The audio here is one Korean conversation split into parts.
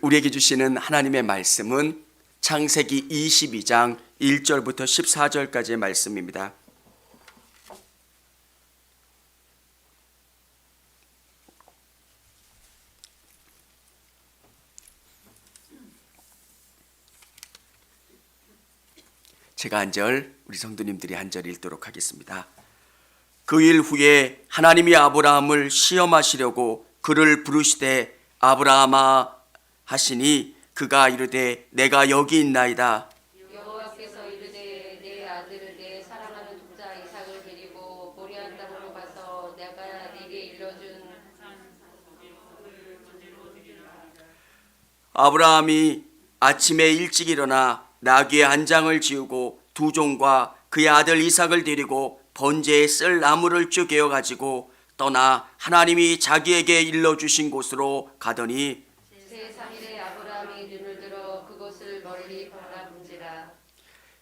우리에게 주시는 하나님의 말씀은 창세기 22장 1절부터 14절까지의 말씀입니다. 제가 한 절, 우리 성도님들이 한 절 읽도록 하겠습니다. 그 일 후에 하나님이 아브라함을 시험하시려고 그를 부르시되 아브라함아 하시니 그가 이르되 내가 여기 있나이다. 여호와께서 이르되 내 아들을 내 사랑하는 독자 이삭을 데리고 모리아 땅으로 가서 내가 네게 일러준. 아브라함이 아침에 일찍 일어나 나귀의 한 장을 지우고 두 종과 그의 아들 이삭을 데리고 번제에 쓸 나무를 쪼개어 가지고 떠나 하나님이 자기에게 일러주신 곳으로 가더니 제3일에 아브라함이 눈을 들어 그곳을 멀리 바라본지라.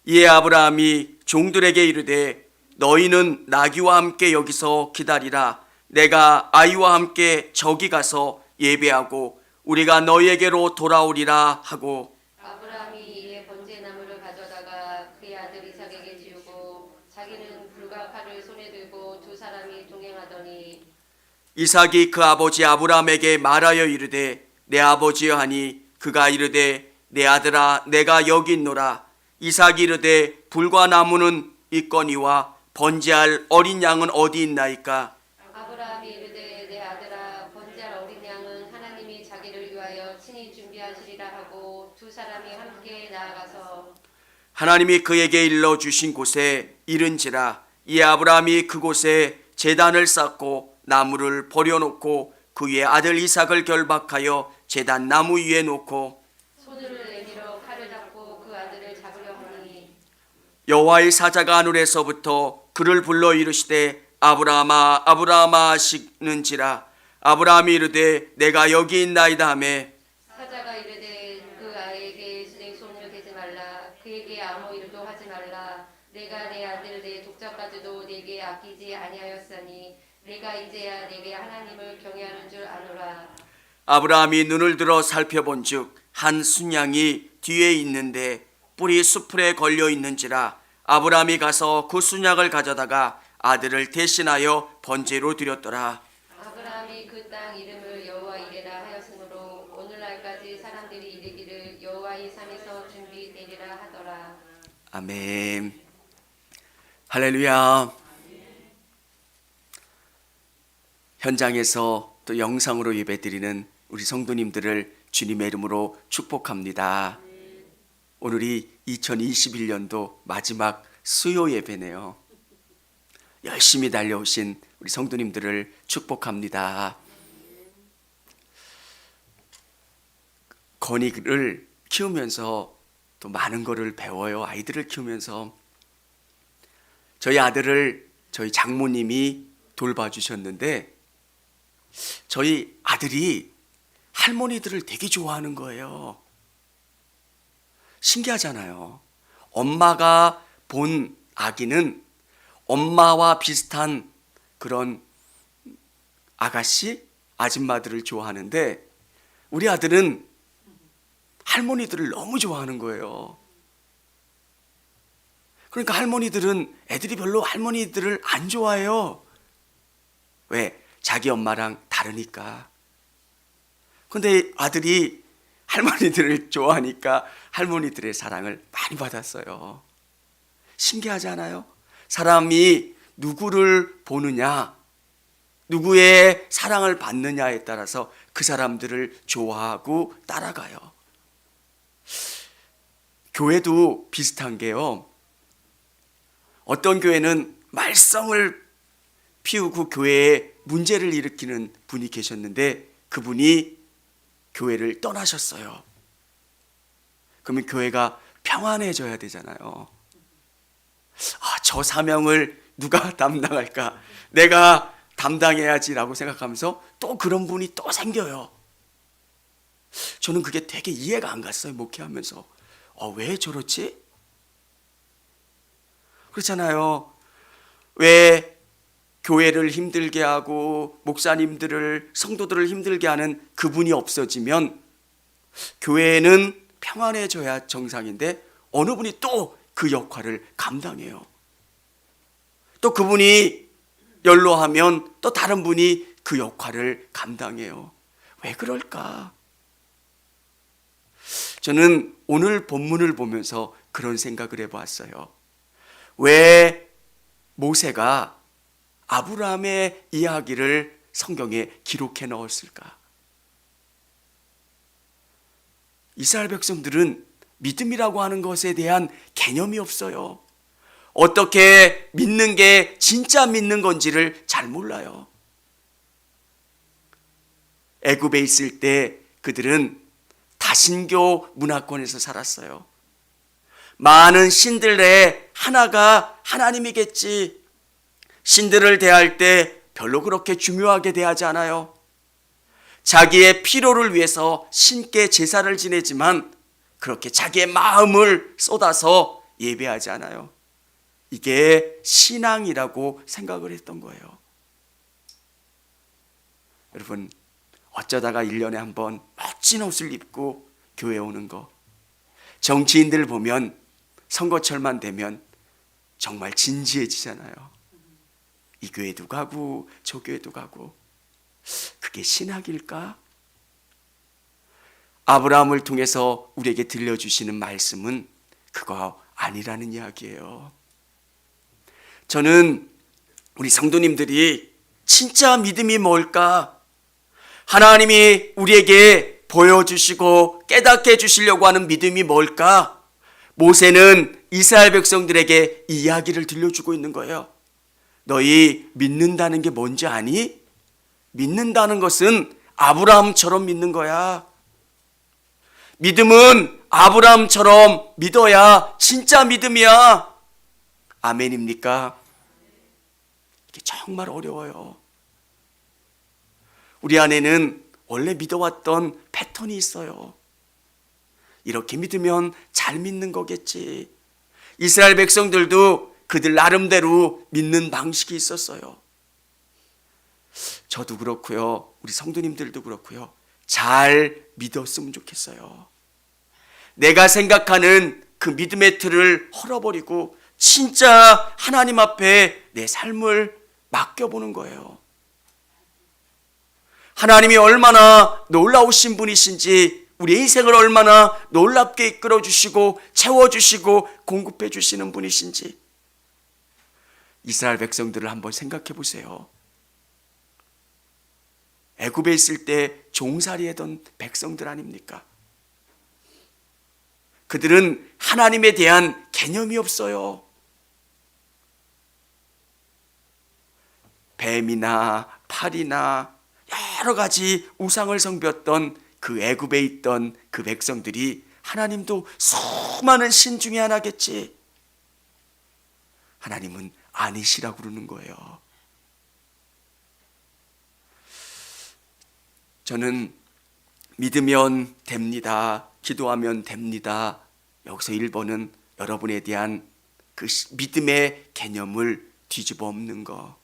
이에 아브라함이 종들에게 이르되 너희는 나귀와 함께 여기서 기다리라. 내가 아이와 함께 저기 가서 예배하고 우리가 너희에게로 돌아오리라 하고 아브라함이 이에 번제나무를 가져다가 그의 아들 이삭에게 지우고 자기는 불과 칼을 손에 들고 두 사람이 동행하더니 이삭이 그 아버지 아브라함에게 말하여 이르되 내 아버지여 하니 그가 이르되 내 아들아 내가 여기 있노라. 이삭이 이르되 불과 나무는 있거니와 번제할 어린 양은 어디 있나이까. 아브라함이 이르되 내 아들아 번제할 어린 양은 하나님이 자기를 위하여 친히 준비하시리라 하고 두 사람이 함께 나아가서 하나님이 그에게 일러주신 곳에 이른지라. 이에 아브라함이 그곳에 제단을 쌓고 나무를 버려놓고 그 위에 아들 이삭을 결박하여 제단 나무 위에 놓고 손을 내밀어 칼을 잡고 그 아들을 잡으려 하니 여호와의 사자가 하늘에서부터 그를 불러 이르시되 아브라함아 아브라함아 하시는지라. 아브라함이 이르되 내가 여기 있나이다 하매 사자가 이르되 그 아이에게 내 손을 대지 말라. 그에게 아무 일도 하지 말라. 내가 내 아들 내 독자까지도 내게 아끼지 아니하였으니 내가 이제야 내게 하나님을 경외하는 줄 아노라. 아브라함이 눈을 들어 살펴본즉 한 순양이 뒤에 있는데 뿔이 수풀에 걸려 있는지라. 아브라함이 가서 그 순양을 가져다가 아들을 대신하여 번제로 드렸더라. 아브라함이 그 땅 이름을 여호와 이레라 하였으므로 오늘날까지 사람들이 이르기를 여호와의 산에서 준비되리라 하더라. 아멘. 할렐루야. 현장에서 또 영상으로 예배드리는 우리 성도님들을 주님의 이름으로 축복합니다. 오늘이 2021년도 마지막 수요 예배네요. 열심히 달려오신 우리 성도님들을 축복합니다. 건이를 키우면서 또 많은 것을 배워요. 아이들을 키우면서 저희 아들을 저희 장모님이 돌봐주셨는데 저희 아들이 할머니들을 되게 좋아하는 거예요. 신기하잖아요. 엄마가 본 아기는 엄마와 비슷한 그런 아가씨, 아줌마들을 좋아하는데 우리 아들은 할머니들을 너무 좋아하는 거예요. 그러니까 할머니들은 애들이 별로 할머니들을 안 좋아해요. 왜? 자기 엄마랑 다르니까. 근데 아들이 할머니들을 좋아하니까 할머니들의 사랑을 많이 받았어요. 신기하지 않아요? 사람이 누구를 보느냐, 누구의 사랑을 받느냐에 따라서 그 사람들을 좋아하고 따라가요. 교회도 비슷한 게요. 어떤 교회는 말썽을 피우고 교회에 문제를 일으키는 분이 계셨는데 그분이 교회를 떠나셨어요. 그러면 교회가 평안해져야 되잖아요. 저 사명을 누가 담당할까? 내가 담당해야지라고 생각하면서 또 그런 분이 또 생겨요. 저는 그게 되게 이해가 안 갔어요. 목회하면서. 왜 저렇지? 그렇잖아요. 왜 교회를 힘들게 하고 목사님들을, 성도들을 힘들게 하는 그분이 없어지면 교회는 평안해져야 정상인데 어느 분이 또 그 역할을 감당해요. 또 그분이 연로하면 또 다른 분이 그 역할을 감당해요. 왜 그럴까? 저는 오늘 본문을 보면서 그런 생각을 해봤어요. 왜 모세가 아브라함의 이야기를 성경에 기록해 넣었을까? 이스라엘 백성들은 믿음이라고 하는 것에 대한 개념이 없어요. 어떻게 믿는 게 진짜 믿는 건지를 잘 몰라요. 애굽에 있을 때 그들은 다신교 문화권에서 살았어요. 많은 신들 내에 하나가 하나님이겠지. 신들을 대할 때 별로 그렇게 중요하게 대하지 않아요. 자기의 필요를 위해서 신께 제사를 지내지만 그렇게 자기의 마음을 쏟아서 예배하지 않아요. 이게 신앙이라고 생각을 했던 거예요. 여러분, 어쩌다가 1년에 한 번 멋진 옷을 입고 교회 오는 거, 정치인들 보면 선거철만 되면 정말 진지해지잖아요. 이 교회도 가고 저 교회도 가고. 그게 신학일까? 아브라함을 통해서 우리에게 들려주시는 말씀은 그거 아니라는 이야기예요. 저는 우리 성도님들이 진짜 믿음이 뭘까? 하나님이 우리에게 보여주시고 깨닫게 해주시려고 하는 믿음이 뭘까? 모세는 이스라엘 백성들에게 이 이야기를 들려주고 있는 거예요. 너희 믿는다는 게 뭔지 아니? 믿는다는 것은 아브라함처럼 믿는 거야. 믿음은 아브라함처럼 믿어야 진짜 믿음이야. 아멘입니까? 이게 정말 어려워요. 우리 안에는 원래 믿어왔던 패턴이 있어요. 이렇게 믿으면 잘 믿는 거겠지. 이스라엘 백성들도 그들 나름대로 믿는 방식이 있었어요. 저도 그렇고요. 우리 성도님들도 그렇고요. 잘 믿었으면 좋겠어요. 내가 생각하는 그 믿음의 틀을 헐어버리고 진짜 하나님 앞에 내 삶을 맡겨보는 거예요. 하나님이 얼마나 놀라우신 분이신지, 우리 인생을 얼마나 놀랍게 이끌어주시고 채워주시고 공급해주시는 분이신지 이스라엘 백성들을 한번 생각해 보세요. 애굽에 있을 때 종살이하던 백성들 아닙니까? 그들은 하나님에 대한 개념이 없어요. 뱀이나 팔이나 여러 가지 우상을 섬겼던 그 애굽에 있던 그 백성들이 하나님도 수많은 신 중에 하나겠지. 하나님은 아니시라고 그러는 거예요. 저는 믿으면 됩니다. 기도하면 됩니다. 여기서 1번은 여러분에 대한 그 믿음의 개념을 뒤집어 엎는 거.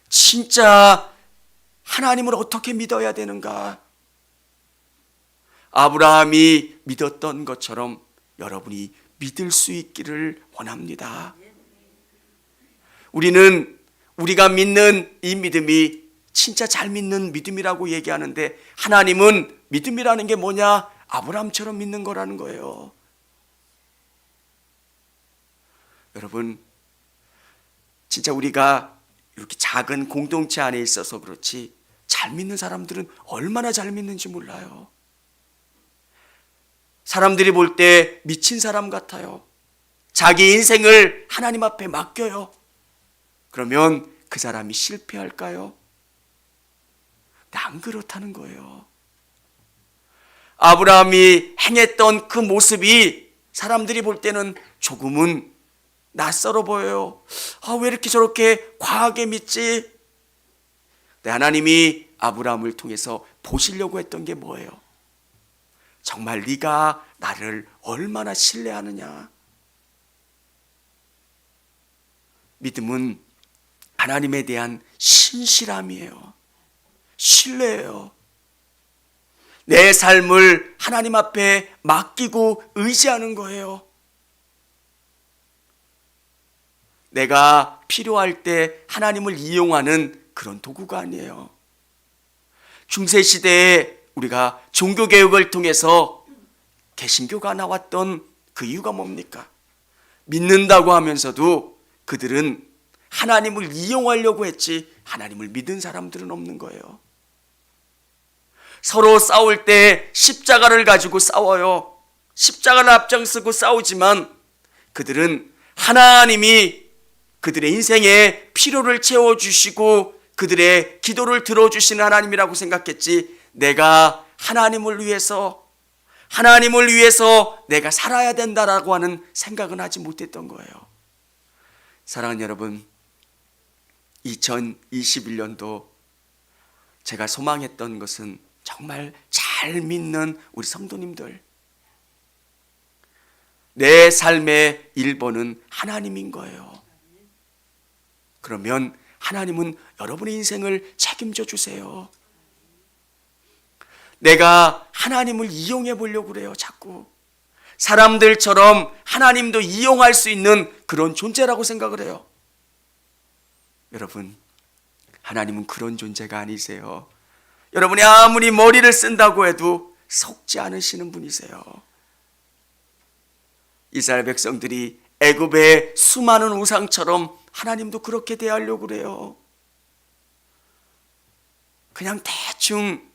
진짜 하나님을 어떻게 믿어야 되는가? 아브라함이 믿었던 것처럼 여러분이 믿을 수 있기를 원합니다. 우리는 우리가 믿는 이 믿음이 진짜 잘 믿는 믿음이라고 얘기하는데 하나님은 믿음이라는 게 뭐냐? 아브라함처럼 믿는 거라는 거예요. 여러분, 진짜 우리가 이렇게 작은 공동체 안에 있어서 그렇지 잘 믿는 사람들은 얼마나 잘 믿는지 몰라요. 사람들이 볼 때 미친 사람 같아요. 자기 인생을 하나님 앞에 맡겨요. 그러면 그 사람이 실패할까요? 안 그렇다는 거예요. 아브라함이 행했던 그 모습이 사람들이 볼 때는 조금은 낯설어 보여요. 왜 이렇게 저렇게 과하게 믿지? 근데 하나님이 아브라함을 통해서 보시려고 했던 게 뭐예요? 정말 네가 나를 얼마나 신뢰하느냐? 믿음은 하나님에 대한 신실함이에요. 신뢰예요. 내 삶을 하나님 앞에 맡기고 의지하는 거예요. 내가 필요할 때 하나님을 이용하는 그런 도구가 아니에요. 중세시대에 우리가 종교개혁을 통해서 개신교가 나왔던 그 이유가 뭡니까? 믿는다고 하면서도 그들은 하나님을 이용하려고 했지 하나님을 믿은 사람들은 없는 거예요. 서로 싸울 때 십자가를 가지고 싸워요. 십자가를 앞장서고 싸우지만 그들은 하나님이 그들의 인생에 필요를 채워주시고 그들의 기도를 들어주시는 하나님이라고 생각했지, 내가 하나님을 위해서 내가 살아야 된다라고 하는 생각은 하지 못했던 거예요. 사랑하는 여러분, 2021년도 제가 소망했던 것은 정말 잘 믿는 우리 성도님들, 내 삶의 1번은 하나님인 거예요. 그러면 하나님은 여러분의 인생을 책임져 주세요. 내가 하나님을 이용해 보려고 그래요. 자꾸 사람들처럼 하나님도 이용할 수 있는 그런 존재라고 생각을 해요. 여러분, 하나님은 그런 존재가 아니세요. 여러분이 아무리 머리를 쓴다고 해도 속지 않으시는 분이세요. 이스라엘 백성들이 애굽의 수많은 우상처럼 하나님도 그렇게 대하려고 그래요. 그냥 대충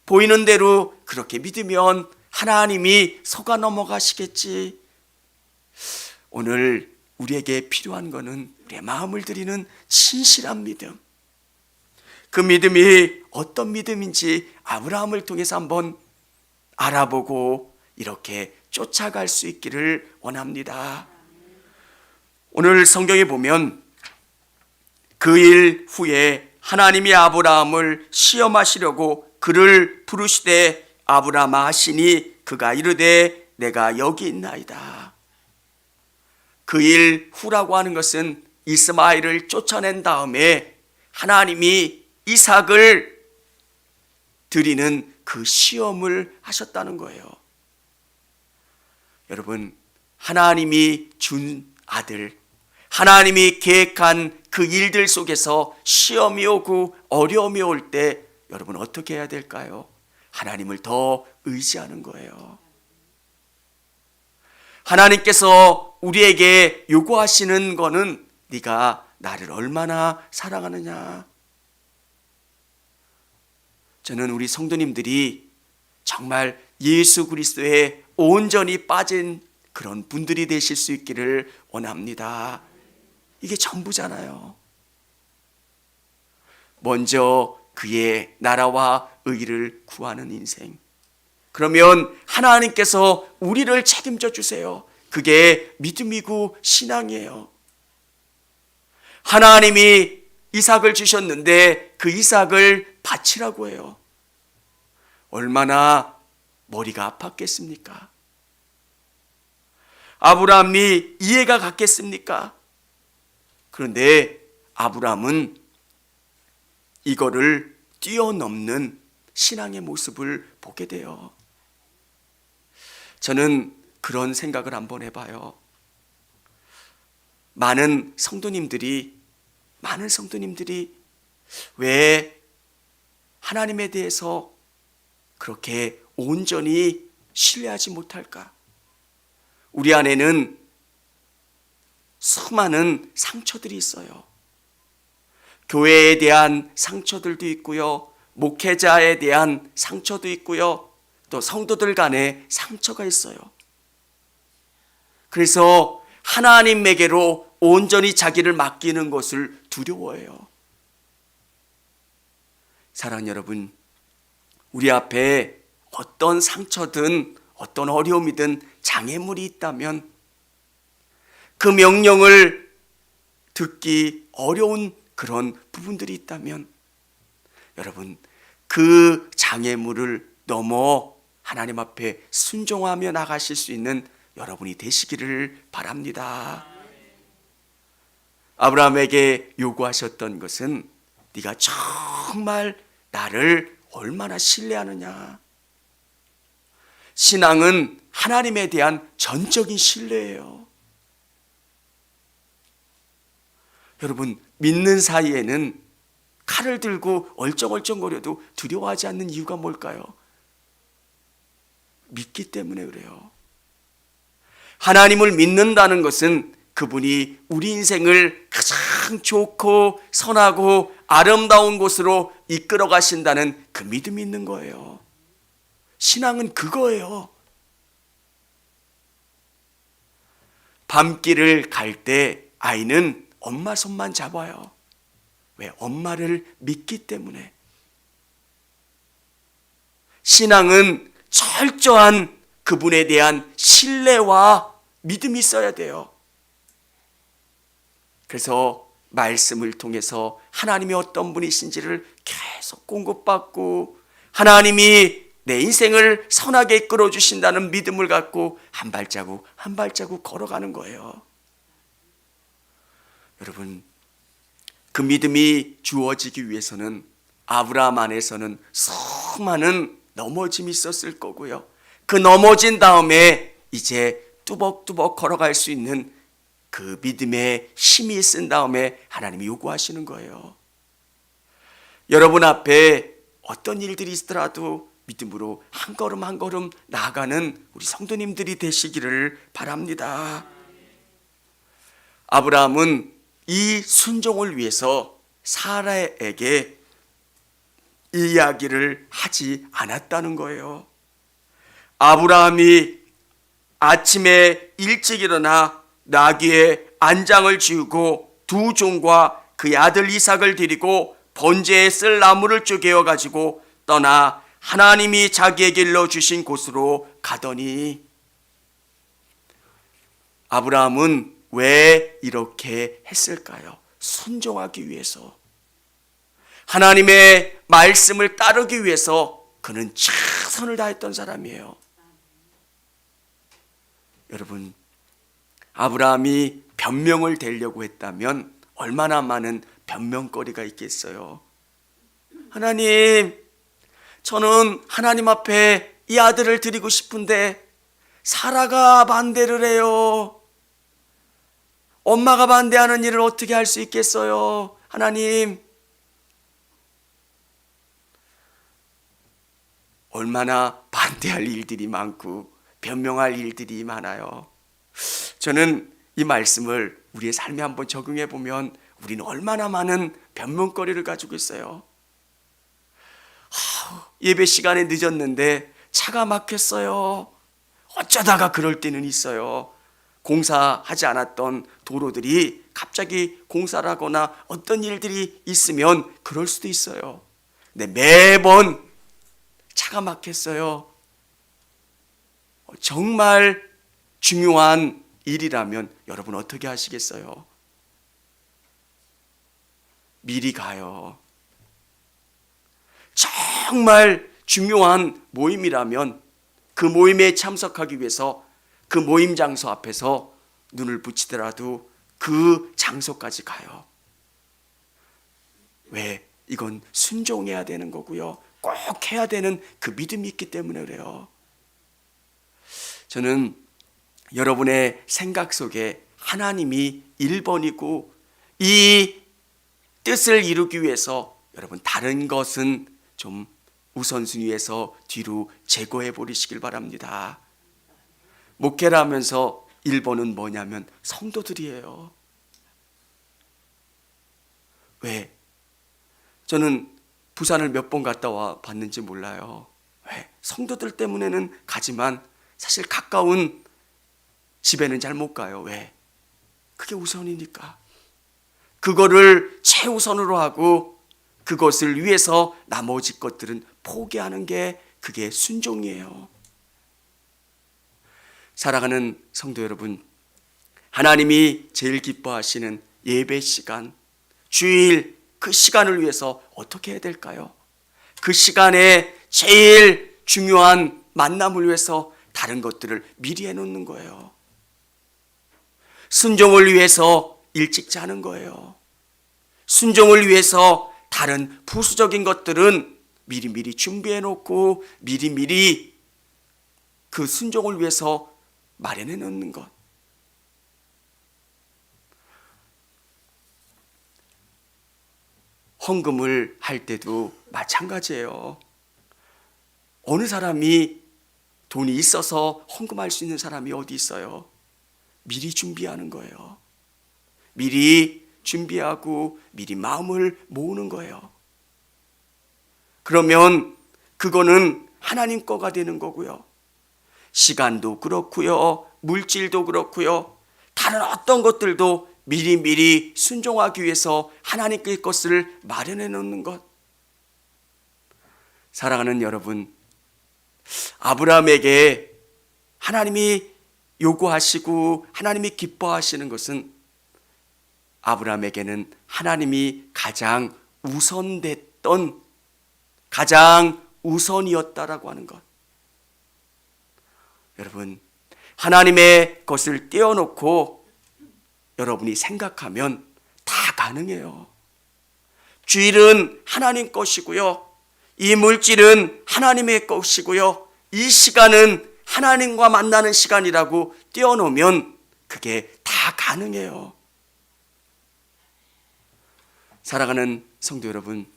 보이는 대로 그렇게 믿으면 하나님이 속아 넘어가시겠지. 오늘 우리에게 필요한 것은 우리의 마음을 드리는 진실한 믿음. 그 믿음이 어떤 믿음인지 아브라함을 통해서 한번 알아보고 이렇게 쫓아갈 수 있기를 원합니다. 오늘 성경에 보면 그 일 후에 하나님이 아브라함을 시험하시려고 그를 부르시되 아브라함아 하시니 그가 이르되 내가 여기 있나이다. 그 일 후라고 하는 것은 이스마엘을 쫓아낸 다음에 하나님이 이삭을 드리는 그 시험을 하셨다는 거예요. 여러분, 하나님이 준 아들, 하나님이 계획한 그 일들 속에서 시험이 오고 어려움이 올 때 여러분 어떻게 해야 될까요? 하나님을 더 의지하는 거예요. 하나님께서 우리에게 요구하시는 거는 네가 나를 얼마나 사랑하느냐. 저는 우리 성도님들이 정말 예수 그리스도에 온전히 빠진 그런 분들이 되실 수 있기를 원합니다. 이게 전부잖아요. 먼저 그의 나라와 의를 구하는 인생. 그러면 하나님께서 우리를 책임져 주세요. 그게 믿음이고 신앙이에요. 하나님이 이삭을 주셨는데 그 이삭을 바치라고 해요. 얼마나 머리가 아팠겠습니까? 아브라함이 이해가 갔겠습니까? 그런데 아브라함은 이거를 뛰어넘는 신앙의 모습을 보게 돼요. 저는 그런 생각을 한번 해봐요. 많은 성도님들이 왜 하나님에 대해서 그렇게 온전히 신뢰하지 못할까? 우리 안에는 수많은 상처들이 있어요. 교회에 대한 상처들도 있고요, 목회자에 대한 상처도 있고요, 또 성도들 간에 상처가 있어요. 그래서 하나님에게로 온전히 자기를 맡기는 것을 두려워해요. 사랑하는 여러분, 우리 앞에 어떤 상처든 어떤 어려움이든 장애물이 있다면 그 명령을 듣기 어려운 그런 부분들이 있다면 여러분, 그 장애물을 넘어 하나님 앞에 순종하며 나가실 수 있는 여러분이 되시기를 바랍니다. 아브라함에게 요구하셨던 것은 네가 정말 나를 얼마나 신뢰하느냐. 신앙은 하나님에 대한 전적인 신뢰예요. 여러분, 믿는 사이에는 칼을 들고 얼쩡얼쩡거려도 두려워하지 않는 이유가 뭘까요? 믿기 때문에 그래요. 하나님을 믿는다는 것은 그분이 우리 인생을 가장 좋고 선하고 아름다운 곳으로 이끌어 가신다는 그 믿음이 있는 거예요. 신앙은 그거예요. 밤길을 갈 때 아이는 엄마 손만 잡아요. 왜? 엄마를 믿기 때문에. 신앙은 철저한 그분에 대한 신뢰와 믿음이 있어야 돼요. 그래서 말씀을 통해서 하나님이 어떤 분이신지를 계속 공급받고 하나님이 내 인생을 선하게 이끌어 주신다는 믿음을 갖고 한 발자국 한 발자국 걸어가는 거예요. 여러분, 그 믿음이 주어지기 위해서는 아브라함 안에서는 수많은 넘어짐이 있었을 거고요. 그 넘어진 다음에 이제 뚜벅뚜벅 걸어갈 수 있는 그 믿음의 힘이 쓴 다음에 하나님이 요구하시는 거예요. 여러분 앞에 어떤 일들이 있더라도 믿음으로 한 걸음 한 걸음 나아가는 우리 성도님들이 되시기를 바랍니다. 아브라함은 이 순종을 위해서 사라에게 이 이야기를 하지 않았다는 거예요. 아브라함이 아침에 일찍 일어나 나귀의 안장을 지우고 두 종과 그의 아들 이삭을 데리고 번제에 쓸 나무를 쪼개어 가지고 떠나 하나님이 자기에게 일러주신 곳으로 가더니, 아브라함은 왜 이렇게 했을까요? 순종하기 위해서, 하나님의 말씀을 따르기 위해서 그는 최선을 다했던 사람이에요. 여러분, 아브라함이 변명을 대려고 했다면 얼마나 많은 변명거리가 있겠어요. 하나님, 저는 하나님 앞에 이 아들을 드리고 싶은데 사라가 반대를 해요. 엄마가 반대하는 일을 어떻게 할 수 있겠어요? 하나님, 얼마나 반대할 일들이 많고 변명할 일들이 많아요. 저는 이 말씀을 우리의 삶에 한번 적용해 보면 우리는 얼마나 많은 변명거리를 가지고 있어요. 예배 시간에 늦었는데 차가 막혔어요. 어쩌다가 그럴 때는 있어요. 공사하지 않았던 도로들이 갑자기 공사를 하거나 어떤 일들이 있으면 그럴 수도 있어요. 근데 매번 차가 막혔어요. 정말 중요한 일이라면 여러분 어떻게 하시겠어요? 미리 가요. 정말 중요한 모임이라면 그 모임에 참석하기 위해서 그 모임 장소 앞에서 눈을 붙이더라도 그 장소까지 가요. 왜? 이건 순종해야 되는 거고요. 꼭 해야 되는 그 믿음이 있기 때문에 그래요. 저는 여러분의 생각 속에 하나님이 1번이고 이 뜻을 이루기 위해서 여러분 다른 것은 좀 우선순위에서 뒤로 제거해 버리시길 바랍니다. 목회를 하면서 1번은 뭐냐면 성도들이에요. 왜? 저는 부산을 몇 번 갔다 와 봤는지 몰라요. 왜? 성도들 때문에는 가지만 사실 가까운 집에는 잘 못 가요. 왜? 그게 우선이니까. 그거를 최우선으로 하고 그것을 위해서 나머지 것들은 포기하는 게 그게 순종이에요. 사랑하는 성도 여러분, 하나님이 제일 기뻐하시는 예배 시간, 주일 그 시간을 위해서 어떻게 해야 될까요? 그 시간에 제일 중요한 만남을 위해서 다른 것들을 미리 해놓는 거예요. 순종을 위해서 일찍 자는 거예요. 순종을 위해서 다른 부수적인 것들은 미리미리 준비해 놓고 미리미리 그 순종을 위해서 마련해 놓는 것. 헌금을 할 때도 마찬가지예요. 어느 사람이 돈이 있어서 헌금할 수 있는 사람이 어디 있어요? 미리 준비하는 거예요. 미리 준비하고 미리 마음을 모으는 거예요. 그러면 그거는 하나님 거가 되는 거고요. 시간도 그렇고요. 물질도 그렇고요. 다른 어떤 것들도 미리미리 순종하기 위해서 하나님께 것을 마련해 놓는 것. 사랑하는 여러분, 아브라함에게 하나님이 요구하시고 하나님이 기뻐하시는 것은 아브라함에게는 하나님이 가장 우선됐던, 가장 우선이었다라고 하는 것. 여러분, 하나님의 것을 떼어놓고 여러분이 생각하면 다 가능해요. 주일은 하나님 것이고요. 이 물질은 하나님의 것이고요. 이 시간은 하나님과 만나는 시간이라고 떼어놓으면 그게 다 가능해요. 사랑하는 성도 여러분,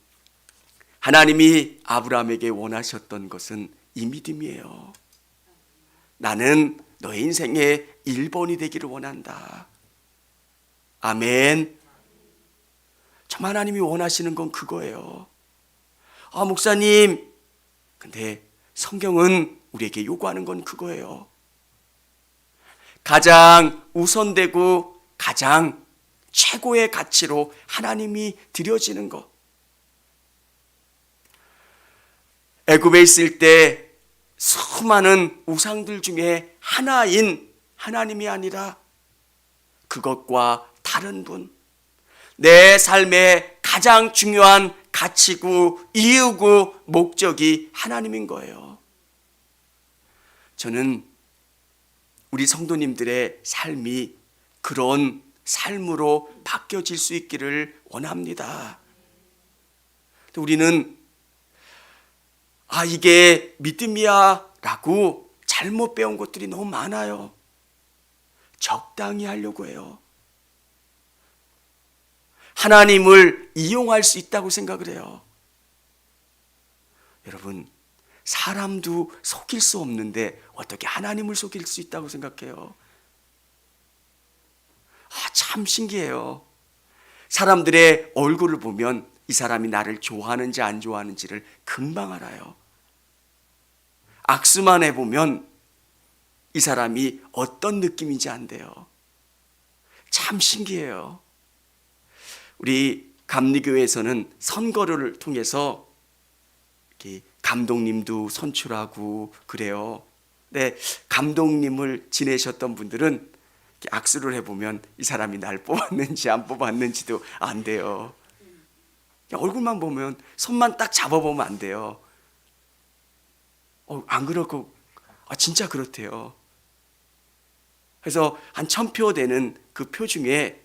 하나님이 아브라함에게 원하셨던 것은 이 믿음이에요. 나는 너의 인생의 1번이 되기를 원한다. 아멘. 참 하나님이 원하시는 건 그거예요. 아, 목사님, 근데 성경은 우리에게 요구하는 건 그거예요. 가장 우선되고 가장 최고의 가치로 하나님이 드려지는 것. 애굽에 있을 때 수많은 우상들 중에 하나인 하나님이 아니라 그것과 다른 분, 내 삶의 가장 중요한 가치고 이유고 목적이 하나님인 거예요. 저는 우리 성도님들의 삶이 그런 삶으로 바뀌어질 수 있기를 원합니다. 우리는 이게 믿음이야 라고 잘못 배운 것들이 너무 많아요. 적당히 하려고 해요. 하나님을 이용할 수 있다고 생각을 해요. 여러분, 사람도 속일 수 없는데 어떻게 하나님을 속일 수 있다고 생각해요? 참 신기해요. 사람들의 얼굴을 보면 이 사람이 나를 좋아하는지 안 좋아하는지를 금방 알아요. 악수만 해보면 이 사람이 어떤 느낌인지 안돼요. 참 신기해요. 우리 감리교회에서는 선거를 통해서 이렇게 감독님도 선출하고 그래요. 근데 감독님을 지내셨던 분들은 악수를 해보면 이 사람이 날 뽑았는지 안 뽑았는지도 안 돼요. 얼굴만 보면, 손만 딱 잡아보면 안 돼요. 안 그렇고 진짜 그렇대요. 그래서 한 1000표 되는 그 표 중에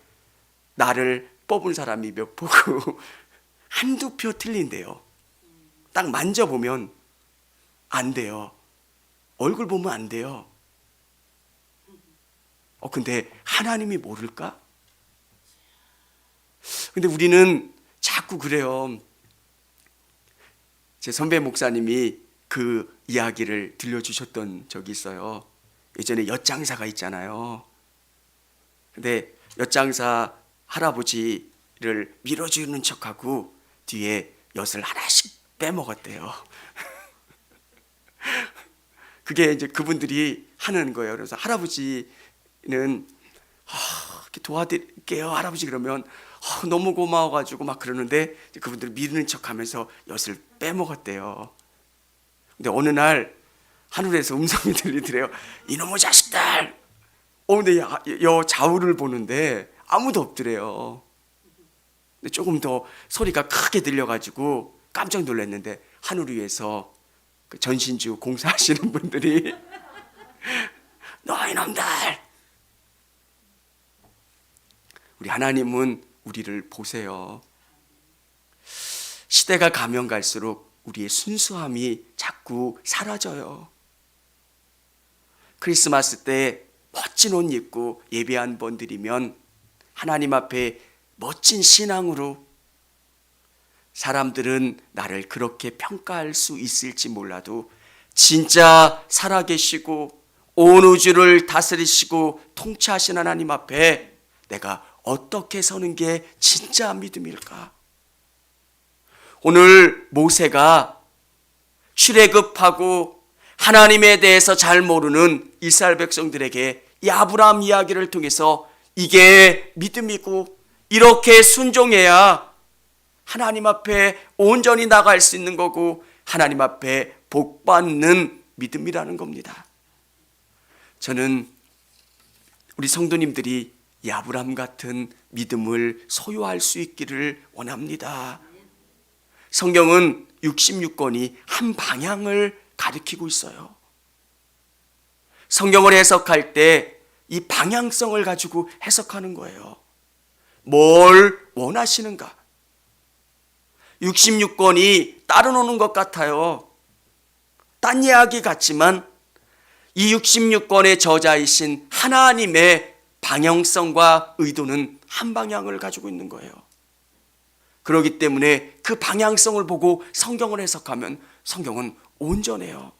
나를 뽑은 사람이 몇 표고 한두 표 틀린대요. 딱 만져보면 안 돼요. 얼굴 보면 안 돼요. 근데 하나님이 모를까? 근데 우리는 자꾸 그래요. 제 선배 목사님이 그 이야기를 들려주셨던 적이 있어요. 예전에 엿장사가 있잖아요. 근데 엿장사 할아버지를 밀어주는 척하고 뒤에 엿을 하나씩 빼먹었대요. 그게 이제 그분들이 하는 거예요. 그래서 할아버지는 이렇게 도와드릴게요, 할아버지 그러면 너무 고마워가지고 막 그러는데 그분들 미루는 척하면서 엿을 빼먹었대요. 근데 어느 날 하늘에서 음성이 들리더래요. 이놈의 자식들! 근데 여 좌우를 보는데 아무도 없더래요. 근데 조금 더 소리가 크게 들려가지고 깜짝 놀랐는데 하늘 위에서 그 전신주 공사하시는 분들이 너 이놈들! 우리 하나님은 우리를 보세요. 시대가 가면 갈수록 우리의 순수함이 자꾸 사라져요. 크리스마스 때 멋진 옷 입고 예배 한 번 드리면 하나님 앞에 멋진 신앙으로 사람들은 나를 그렇게 평가할 수 있을지 몰라도 진짜 살아계시고 온 우주를 다스리시고 통치하신 하나님 앞에 내가 어떻게 서는 게 진짜 믿음일까? 오늘 모세가 출애굽하고 하나님에 대해서 잘 모르는 이스라엘 백성들에게 이 아브라함 이야기를 통해서 이게 믿음이고 이렇게 순종해야 하나님 앞에 온전히 나갈 수 있는 거고 하나님 앞에 복받는 믿음이라는 겁니다. 저는 우리 성도님들이 이 아브라함 같은 믿음을 소유할 수 있기를 원합니다. 성경은 66권이 한 방향을 가리키고 있어요. 성경을 해석할 때 이 방향성을 가지고 해석하는 거예요. 뭘 원하시는가? 66권이 따로 노는 것 같아요. 딴 이야기 같지만 이 66권의 저자이신 하나님의 방향성과 의도는 한 방향을 가지고 있는 거예요. 그렇기 때문에 그 방향성을 보고 성경을 해석하면 성경은 온전해요.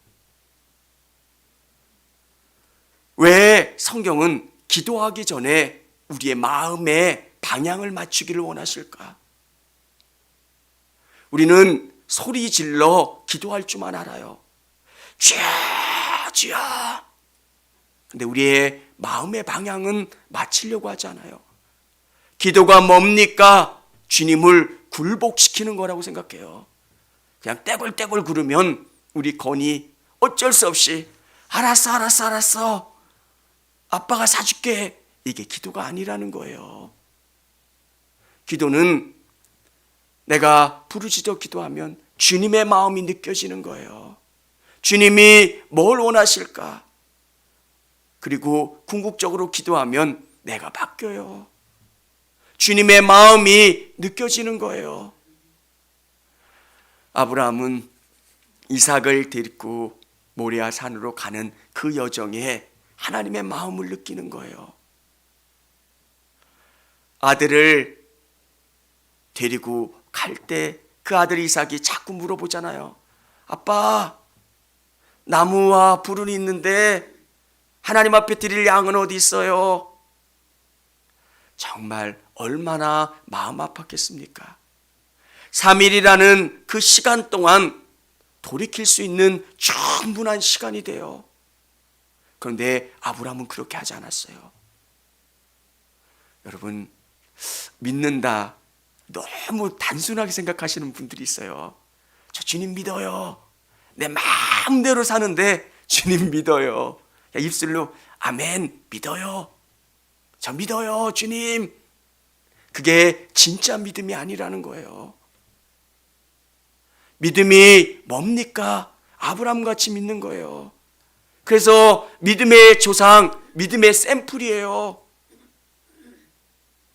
왜 성경은 기도하기 전에 우리의 마음에 방향을 맞추기를 원하실까? 우리는 소리 질러 기도할 줄만 알아요. 주여, 주여. 근데 우리의 마음의 방향은 맞추려고 하지 않아요. 기도가 뭡니까? 주님을 굴복시키는 거라고 생각해요. 그냥 떼굴떼굴 구르면 우리 건이 어쩔 수 없이 알았어. 아빠가 사줄게. 이게 기도가 아니라는 거예요. 기도는 내가 부르짖어 기도하면 주님의 마음이 느껴지는 거예요. 주님이 뭘 원하실까? 그리고 궁극적으로 기도하면 내가 바뀌어요. 주님의 마음이 느껴지는 거예요. 아브라함은 이삭을 데리고 모리아 산으로 가는 그 여정에 하나님의 마음을 느끼는 거예요. 아들을 데리고 갈 때 그 아들 이삭이 자꾸 물어보잖아요. 아빠, 나무와 불은 있는데 하나님 앞에 드릴 양은 어디 있어요? 정말 얼마나 마음 아팠겠습니까? 3일이라는 그 시간 동안 돌이킬 수 있는 충분한 시간이 돼요. 그런데 아브라함은 그렇게 하지 않았어요. 여러분, 믿는다 너무 단순하게 생각하시는 분들이 있어요. 저 주님 믿어요. 내 마음대로 사는데 주님 믿어요. 입술로 아멘 믿어요. 저 믿어요 주님. 그게 진짜 믿음이 아니라는 거예요. 믿음이 뭡니까? 아브라함같이 믿는 거예요. 그래서 믿음의 조상, 믿음의 샘플이에요.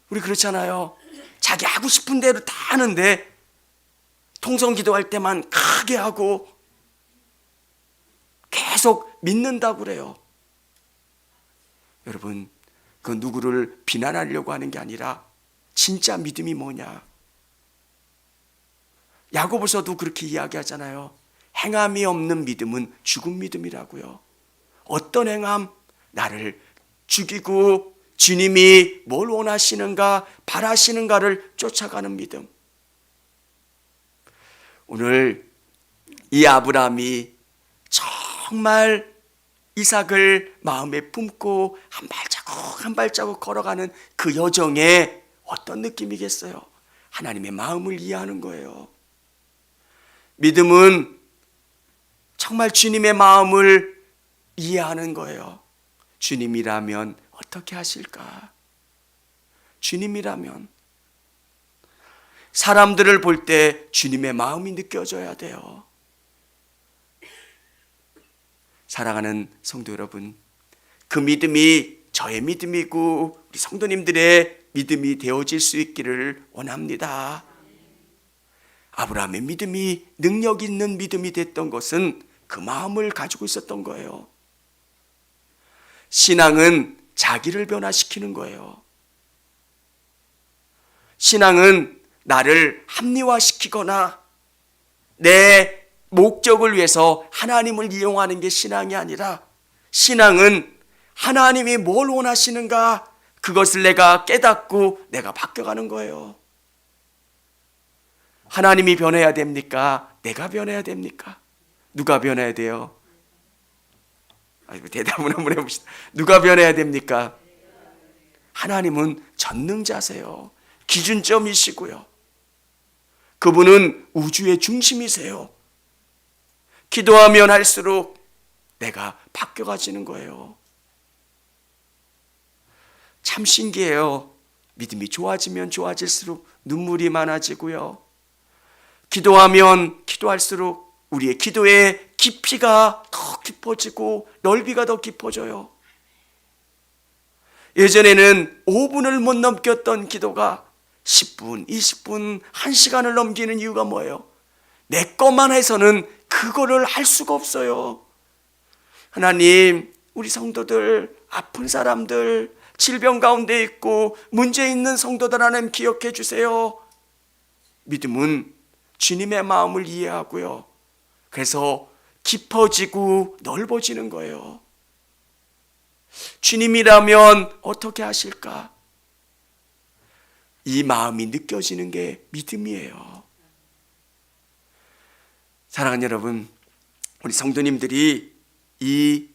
우리 그렇잖아요. 자기 하고 싶은 대로 다 하는데 통성 기도할 때만 크게 하고 계속 믿는다고 그래요. 여러분, 그 누구를 비난하려고 하는 게 아니라 진짜 믿음이 뭐냐? 야고보서도 그렇게 이야기하잖아요. 행함이 없는 믿음은 죽은 믿음이라고요. 어떤 행함? 나를 죽이고 주님이 뭘 원하시는가, 바라시는가를 쫓아가는 믿음. 오늘 이 아브라함이 정말 이삭을 마음에 품고 한 발자국 한 발자국 걸어가는 그 여정에 어떤 느낌이겠어요? 하나님의 마음을 이해하는 거예요. 믿음은 정말 주님의 마음을 이해하는 거예요. 주님이라면 어떻게 하실까? 주님이라면 사람들을 볼 때 주님의 마음이 느껴져야 돼요. 사랑하는 성도 여러분, 그 믿음이 저의 믿음이고 우리 성도님들의 믿음이 되어질 수 있기를 원합니다. 아브라함의 믿음이 능력 있는 믿음이 됐던 것은 그 마음을 가지고 있었던 거예요. 신앙은 자기를 변화시키는 거예요. 신앙은 나를 합리화시키거나 내 목적을 위해서 하나님을 이용하는 게 신앙이 아니라, 신앙은 하나님이 뭘 원하시는가, 그것을 내가 깨닫고 내가 바뀌어가는 거예요. 하나님이 변해야 됩니까? 내가 변해야 됩니까? 누가 변해야 돼요? 대답을 한번 해봅시다. 누가 변해야 됩니까? 하나님은 전능자세요. 기준점이시고요. 그분은 우주의 중심이세요. 기도하면 할수록 내가 바뀌어가지는 거예요. 참 신기해요. 믿음이 좋아지면 좋아질수록 눈물이 많아지고요. 기도하면 기도할수록 우리의 기도의 깊이가 더 깊어지고 넓이가 더 깊어져요. 예전에는 5분을 못 넘겼던 기도가 10분, 20분, 1시간을 넘기는 이유가 뭐예요? 내 것만 해서는 그거를 할 수가 없어요. 하나님, 우리 성도들, 아픈 사람들, 질병 가운데 있고 문제 있는 성도들 하나님 기억해 주세요. 믿음은 주님의 마음을 이해하고요. 그래서 깊어지고 넓어지는 거예요. 주님이라면 어떻게 하실까? 이 마음이 느껴지는 게 믿음이에요. 사랑하는 여러분, 우리 성도님들이 이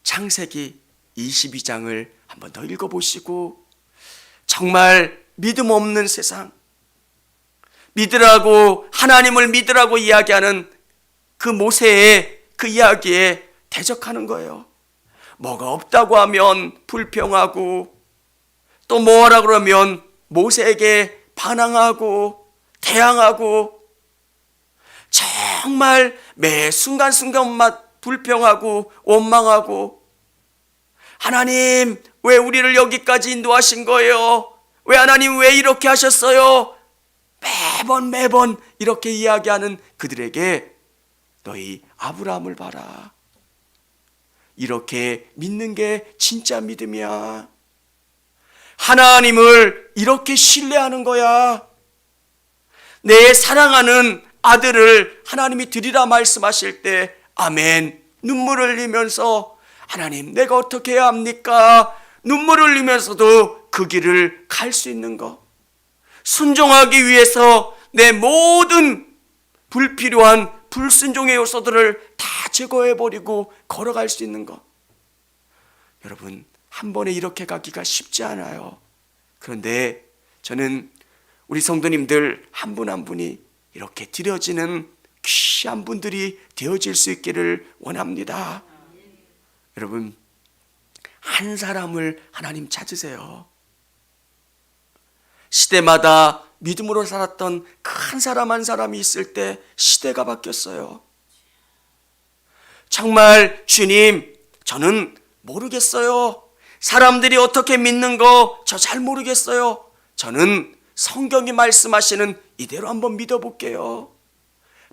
창세기 22장을 한 번 더 읽어보시고, 정말 믿음 없는 세상, 믿으라고, 하나님을 믿으라고 이야기하는 그 모세의 그 이야기에 대적하는 거예요. 뭐가 없다고 하면 불평하고, 또 뭐하라 그러면 모세에게 반항하고 대항하고, 정말 매 순간순간만 불평하고 원망하고, 하나님 왜 우리를 여기까지 인도하신 거예요? 왜 하나님 왜 이렇게 하셨어요? 매번 이렇게 이야기하는 그들에게 너희 아브라함을 봐라. 이렇게 믿는 게 진짜 믿음이야. 하나님을 이렇게 신뢰하는 거야. 내 사랑하는 아들을 하나님이 드리라 말씀하실 때 아멘 눈물을 흘리면서, 하나님 내가 어떻게 해야 합니까? 눈물을 흘리면서도 그 길을 갈 수 있는 거, 순종하기 위해서 내 모든 불필요한 불순종의 요소들을 다 제거해버리고 걸어갈 수 있는 것. 여러분, 한 번에 이렇게 가기가 쉽지 않아요. 그런데 저는 우리 성도님들 한 분 한 분이 이렇게 드려지는 귀한 분들이 되어질 수 있기를 원합니다. 여러분, 한 사람을 하나님 찾으세요. 시대마다 믿음으로 살았던 그 한 사람 한 사람이 있을 때 시대가 바뀌었어요. 정말 주님, 저는 모르겠어요. 사람들이 어떻게 믿는 거 저 잘 모르겠어요. 저는 성경이 말씀하시는 이대로 한번 믿어볼게요.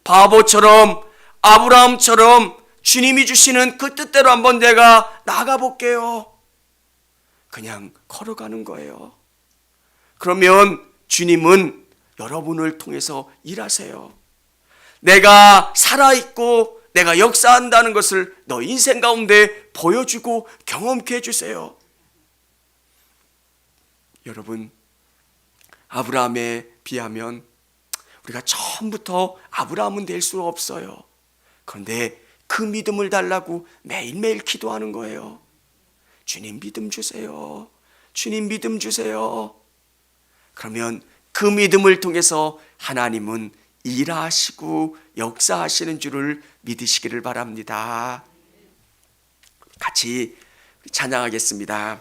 바보처럼, 아브라함처럼 주님이 주시는 그 뜻대로 한번 내가 나가볼게요. 그냥 걸어가는 거예요. 그러면 주님은 여러분을 통해서 일하세요. 내가 살아있고 내가 역사한다는 것을 너 인생 가운데 보여주고 경험케 해주세요. 여러분, 아브라함에 비하면 우리가 처음부터 아브라함은 될 수 없어요. 그런데 그 믿음을 달라고 매일매일 기도하는 거예요. 주님 믿음 주세요. 주님 믿음 주세요. 그러면 그 믿음을 통해서 하나님은 일하시고 역사하시는 줄을 믿으시기를 바랍니다. 같이 찬양하겠습니다.